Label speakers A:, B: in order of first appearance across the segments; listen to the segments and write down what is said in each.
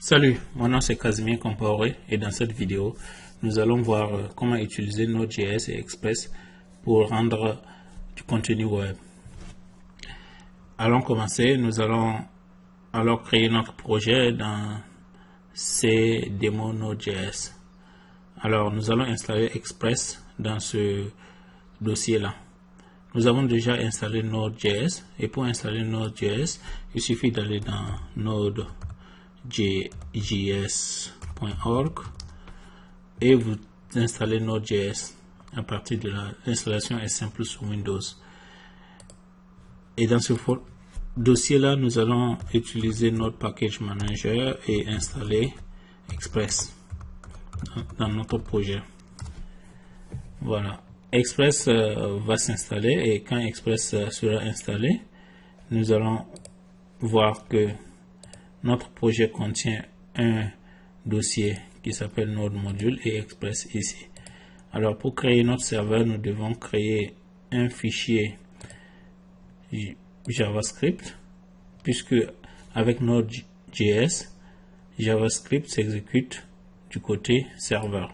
A: Salut, mon nom c'est Casimir Compaoré et dans cette vidéo, nous allons voir comment utiliser Node.js et Express pour rendre du contenu web. Allons commencer, nous allons alors créer notre projet dans CDemo Node.js. Alors, nous allons installer Express dans ce dossier-là. Nous avons déjà installé Node.js et pour installer Node.js, il suffit d'aller dans nodejs.org et vous installez Node.js. À partir de là, l'installation est simple sur Windows. Et dans ce dossier-là, nous allons utiliser Node Package Manager et installer Express dans notre projet. Voilà. Express va s'installer et quand Express sera installé, nous allons voir que notre projet contient un dossier qui s'appelle Node Module et Express ici. Alors pour créer notre serveur, nous devons créer un fichier JavaScript puisque avec Node.js, JavaScript s'exécute du côté serveur.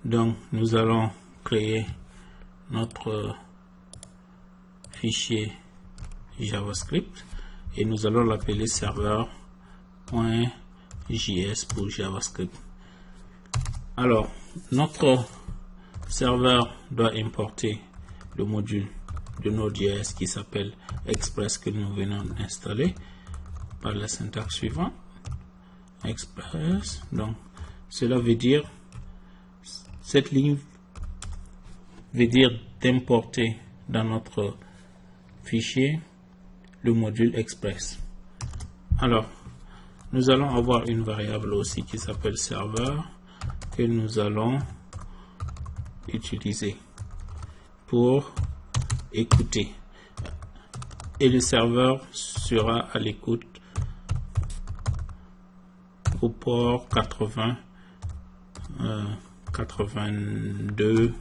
A: Donc, nous allons créer notre fichier JavaScript et nous allons l'appeler serveur.js pour JavaScript. Alors, notre serveur doit importer le module de Node.js qui s'appelle Express que nous venons d'installer par la syntaxe suivante. Express. Donc, cela veut dire cette ligne veut dire d'importer dans notre fichier le module Express. Alors, nous allons avoir une variable aussi qui s'appelle serveur que nous allons utiliser pour écouter. Et le serveur sera à l'écoute au port 82.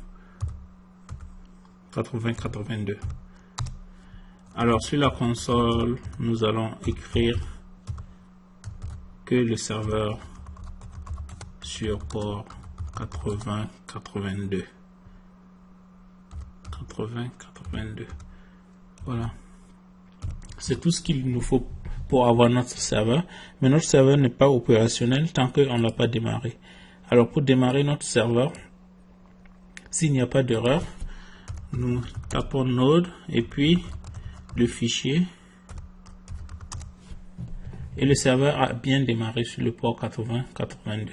A: Alors sur la console, nous allons écrire que le serveur sur port 82. Voilà. C'est tout ce qu'il nous faut pour avoir notre serveur. Mais notre serveur n'est pas opérationnel tant qu'on ne l'a pas démarré. Alors pour démarrer notre serveur, s'il n'y a pas d'erreur, nous tapons Node et puis le fichier et le serveur a bien démarré sur le port 8082.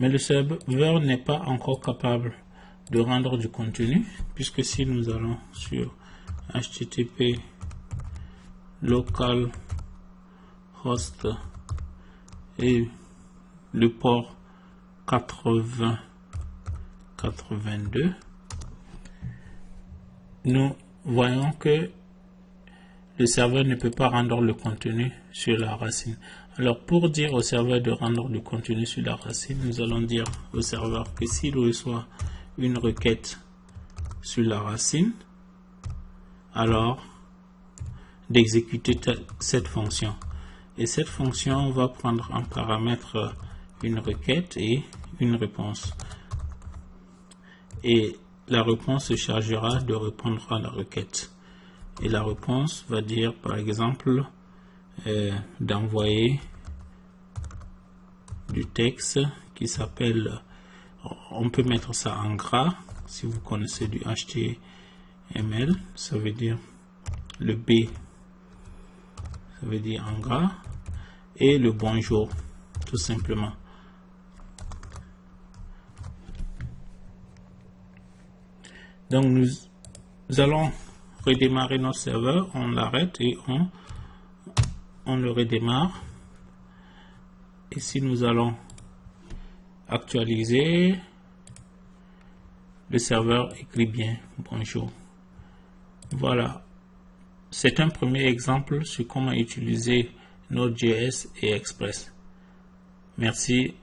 A: Mais le serveur n'est pas encore capable de rendre du contenu puisque si nous allons sur http localhost et le port 8082, nous voyons que le serveur ne peut pas rendre le contenu sur la racine. Alors pour dire au serveur de rendre le contenu sur la racine, nous allons dire au serveur que s'il reçoit une requête sur la racine, alors d'exécuter cette fonction. Et cette fonction va prendre en paramètre une requête et une réponse. Et la réponse se chargera de répondre à la requête. Et la réponse va dire par exemple d'envoyer du texte qui s'appelle, on peut mettre ça en gras si vous connaissez du HTML, ça veut dire le B, ça veut dire en gras, et le bonjour tout simplement. Donc nous allons redémarrer notre serveur, on l'arrête et on le redémarre. Et si nous allons actualiser, le serveur écrit bien bonjour. Voilà, c'est un premier exemple sur comment utiliser Node.js et Express. Merci